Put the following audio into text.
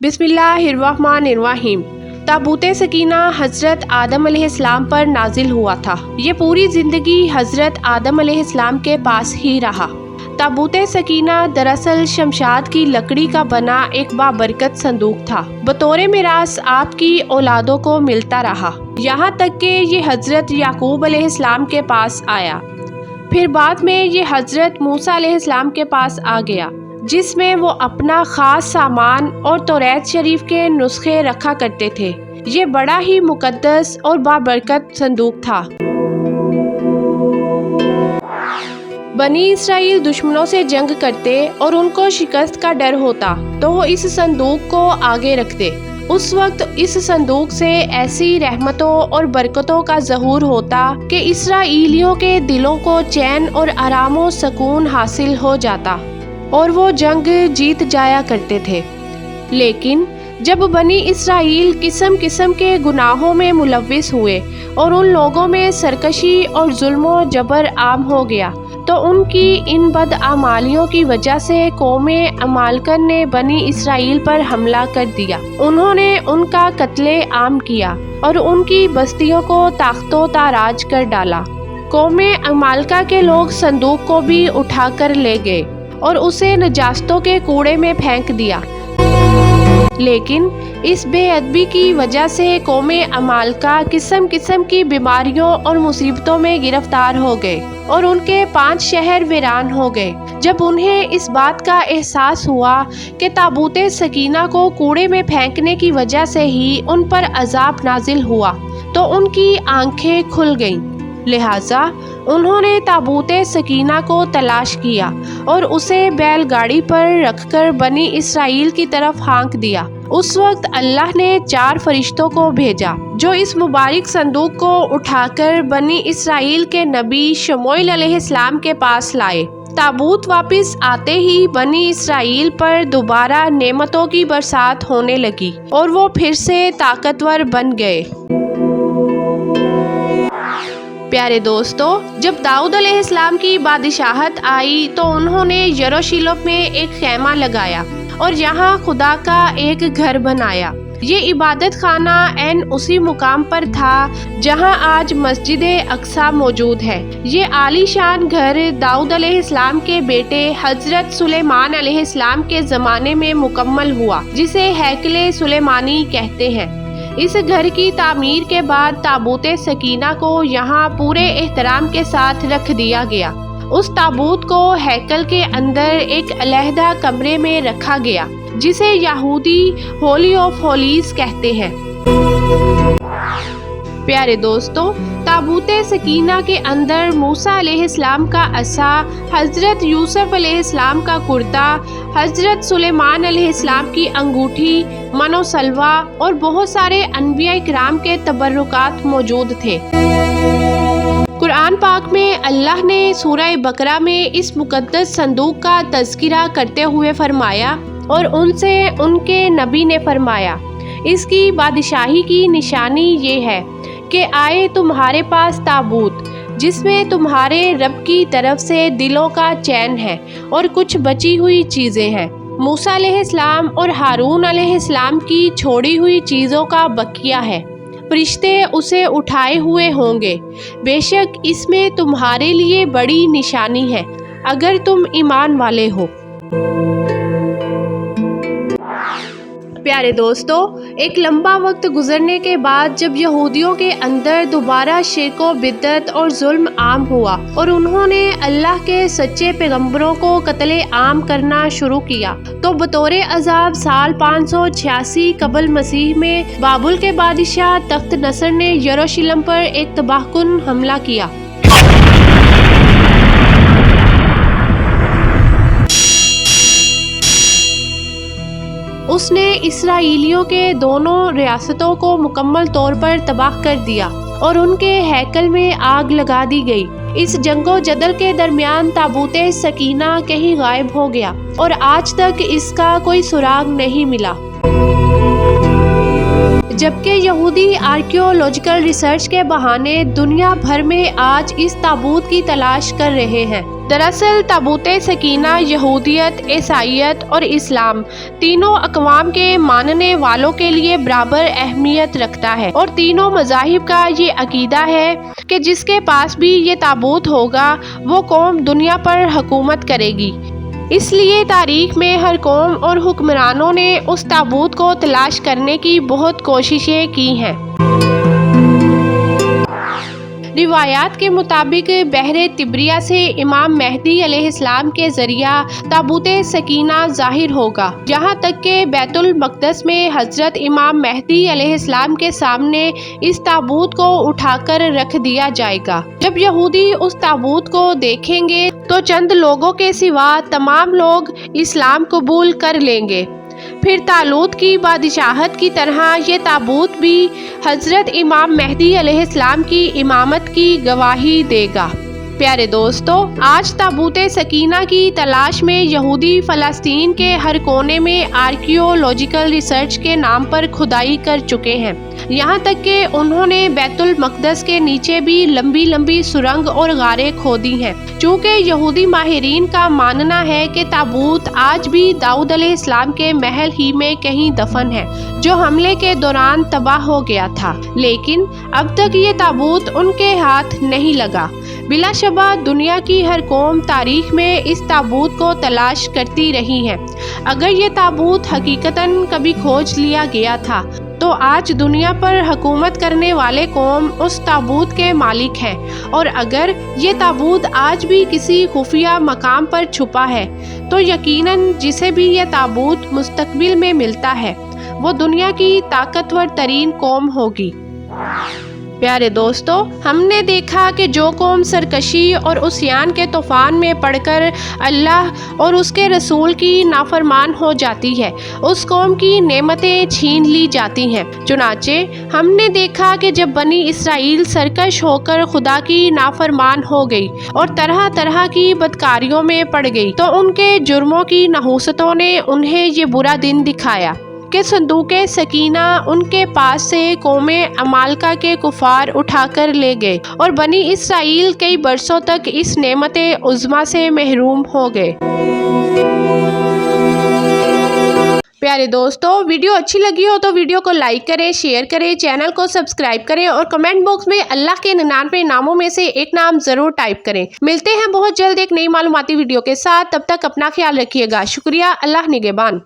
बिस्मिल्लाहिर्रहमानिर्रहीम। ताबूत सकीना हज़रत आदम अलैहिस्सलाम पर नाजिल हुआ था। ये पूरी ज़िंदगी हज़रत आदम अलैहिस्सलाम के पास ही रहा। ताबूत सकीना दरअसल शमशाद की लकड़ी का बना एक बाबरकत संदूक था। बतौर मिरास आपकी औलादों को मिलता रहा, यहाँ तक कि ये हज़रत याकूब अलैहिस्सलाम के पास आया। फिर बाद में ये हज़रत मूसा अलैहिस्सलाम के पास आ गया, जिसमें वो अपना ख़ास सामान और तौरात शरीफ के नुस्खे रखा करते थे। ये बड़ा ही मुक़द्दस और बाबरकत संदूक था। बनी इसराइल दुश्मनों से जंग करते और उनको शिकस्त का डर होता तो वो इस संदूक को आगे रखते। उस वक्त इस संदूक से ऐसी रहमतों और बरकतों का ज़हूर होता कि इसराइलियों के दिलों को चैन और आराम व सुकून हासिल हो जाता और वो जंग जीत जाया करते थे। लेकिन जब बनी इसराइल किस्म किस्म के गुनाहों में मुलव्विस हुए और उन लोगों में सरकशी और जुल्म व जबर आम हो गया, तो उनकी इन बदआमालियों की वजह से कौमे अमालकन ने बनी इसराइल पर हमला कर दिया। उन्होंने उनका कत्ले आम किया और उनकी बस्तियों को ताख्तो ताराज कर डाला। कौमे अमालका के लोग संदूक को भी उठाकर ले गए और उसे नजास्तों के कूड़े में फेंक दिया। लेकिन इस बेअदबी की वजह से कौमे अमालका किस्म किस्म की बीमारियों और मुसीबतों में गिरफ्तार हो गए और उनके 5 शहर वीरान हो गए। जब उन्हें इस बात का एहसास हुआ कि ताबूत सकीना को कूड़े में फेंकने की वजह से ही उन पर अजाब नाजिल हुआ, तो उनकी आंखें खुल गईं। लिहाजा उन्होंने ताबूत सकीना को तलाश किया और उसे बैलगाड़ी पर रखकर बनी इसराइल की तरफ हाँक दिया। उस वक्त अल्लाह ने 4 फरिश्तों को भेजा, जो इस मुबारक संदूक को उठाकर बनी इसराइल के नबी शमूएल अलैहिस्सलाम के पास लाए। ताबूत वापस आते ही बनी इसराइल पर दोबारा नेमतों की बरसात होने लगी और वो फिर से ताकतवर बन गए। प्यारे दोस्तों, जब दाऊद अलैहिस्सलाम की बादशाहत आई तो उन्होंने यरूशलेम में एक खैमा लगाया और यहाँ खुदा का एक घर बनाया। ये इबादत खाना एन उसी मुकाम पर था जहाँ आज मस्जिद अक्सा मौजूद है। ये आलीशान घर दाऊद अलैहिस्सलाम के बेटे हजरत सुलेमान अलैहिस्सलाम के ज़माने में मुकम्मल हुआ, जिसे हैकले सुलेमानी कहते हैं। इस घर की तामीर के बाद ताबूत सकीना को यहाँ पूरे एहतराम के साथ रख दिया गया। उस ताबूत को हैकल के अंदर एक अलहदा कमरे में रखा गया, जिसे यहूदी होली ऑफ होलीज कहते हैं। प्यारे दोस्तों, ताबूत सकीना के अंदर मूसा अलैहिस्सलाम का असा, हज़रत यूसुफ अलैहिस्सलाम का कुर्ता, हज़रत सुलेमान अलैहिस्सलाम की अंगूठी, मनो सलवा और बहुत सारे अनबिया इकराम के तबर्रुकात मौजूद थे। कुरान पाक में अल्लाह ने सूरह बकरा में इस मुकद्दस संदूक का तज़किरा करते हुए फरमाया और उनसे उनके नबी ने फरमाया, इसकी बादशाही की निशानी ये है कि आए तुम्हारे पास ताबूत, जिसमें तुम्हारे रब की तरफ से दिलों का चैन है और कुछ बची हुई चीज़ें हैं। मूसा अलैहिस्सलाम और हारून अलैहिस्सलाम की छोड़ी हुई चीज़ों का बकिया है। फरिश्ते उसे उठाए हुए होंगे। बेशक इसमें तुम्हारे लिए बड़ी निशानी है, अगर तुम ईमान वाले हो। प्यारे दोस्तों, एक लंबा वक्त गुजरने के बाद जब यहूदियों के अंदर दोबारा शिर्क व बिद्दत और जुल्म आम हुआ और उन्होंने अल्लाह के सच्चे पैगंबरों को कत्ले आम करना शुरू किया, तो बतौर अजाब साल 586 कबल मसीह में बाबुल के बादशाह तख्त नसर ने यरूशलेम पर एक तबाहकुन हमला किया। उसने इसराइलियों के दोनों रियासतों को मुकम्मल तौर पर तबाह कर दिया और उनके हैकल में आग लगा दी गई। इस जंगो जदल के दरमियान ताबूत सकीना कहीं गायब हो गया और आज तक इसका कोई सुराग नहीं मिला। जबकि यहूदी आर्कियोलॉजिकल रिसर्च के बहाने दुनिया भर में आज इस ताबूत की तलाश कर रहे हैं। दरअसल ताबूत सकीना यहूदियत, ईसाईयत और इस्लाम तीनों अक़वाम के मानने वालों के लिए बराबर अहमियत रखता है और तीनों मज़ाहिब का ये अकीदा है कि जिसके पास भी ये ताबूत होगा वो कौम दुनिया पर हुकूमत करेगी। इसलिए तारीख में हर कौम और हुक्मरानों ने उस ताबूत को तलाश करने की बहुत कोशिशें की हैं। रिवायात के मुताबिक बहरे तिब्रिया से इमाम मेहदी अलैहिस्सलाम के ज़रिया ताबूत सकीना ज़ाहिर होगा, जहाँ तक कि बैतुल मक़दस में हज़रत इमाम मेहदी अलैहिस्सलाम के सामने इस ताबूत को उठाकर रख दिया जाएगा। जब यहूदी उस ताबूत को देखेंगे तो चंद लोगों के सिवा तमाम लोग इस्लाम कबूल कर लेंगे। फिर तालूत की बादशाहत की तरह ये ताबूत भी हज़रत इमाम मेहदी अलैहिस्सलाम की इमामत की गवाही देगा। प्यारे दोस्तों, आज ताबूत सकीना की तलाश में यहूदी फ़लस्तीन के हर कोने में आर्कियोलॉजिकल रिसर्च के नाम पर खुदाई कर चुके हैं। यहाँ तक कि उन्होंने बैतुल मक़दस के नीचे भी लंबी लंबी सुरंग और गारें खोदी हैं। चूँकि यहूदी माहिरीन का मानना है कि ताबूत आज भी दाऊद अलैहिस्सलाम के महल ही में कहीं दफन है, जो हमले के दौरान तबाह हो गया था, लेकिन अब तक ये ताबूत उनके हाथ नहीं लगा। बिलाशबा दुनिया की हर कौम तारीख में इस ताबूत को तलाश करती रही है। अगर ये ताबूत हकीकतन कभी खोज लिया गया था तो आज दुनिया पर हुकूमत करने वाले कौम उस ताबूत के मालिक हैं, और अगर ये ताबूत आज भी किसी खुफिया मकाम पर छुपा है तो यकीनन जिसे भी ये ताबूत मुस्तकबिल में मिलता है वो दुनिया की ताकतवर तरीन कौम होगी। प्यारे दोस्तों, हमने देखा कि जो कौम सरकशी और उस्यान के तूफ़ान में पड़कर अल्लाह और उसके रसूल की नाफरमान हो जाती है, उस कौम की नेमतें छीन ली जाती हैं। चुनाचे हमने देखा कि जब बनी इसराइल सरकश होकर खुदा की नाफरमान हो गई और तरह तरह की बदकारियों में पड़ गई तो उनके जुर्मों की नहूसतों ने उन्हें ये बुरा दिन दिखाया कि संदूक सकीना उनके पास से कौमे अमालका के कुफार उठाकर ले गए और बनी इसराइल कई बरसों तक इस नेमते उज़्मा से महरूम हो गए। प्यारे दोस्तों, वीडियो अच्छी लगी हो तो वीडियो को लाइक करें, शेयर करें, चैनल को सब्सक्राइब करें और कमेंट बॉक्स में अल्लाह के 99 नामों में से एक नाम ज़रूर टाइप करें। मिलते हैं बहुत जल्द एक नई मालूमाती वीडियो के साथ, तब तक अपना ख्याल रखिएगा। शुक्रिया। अल्लाह निगहबान।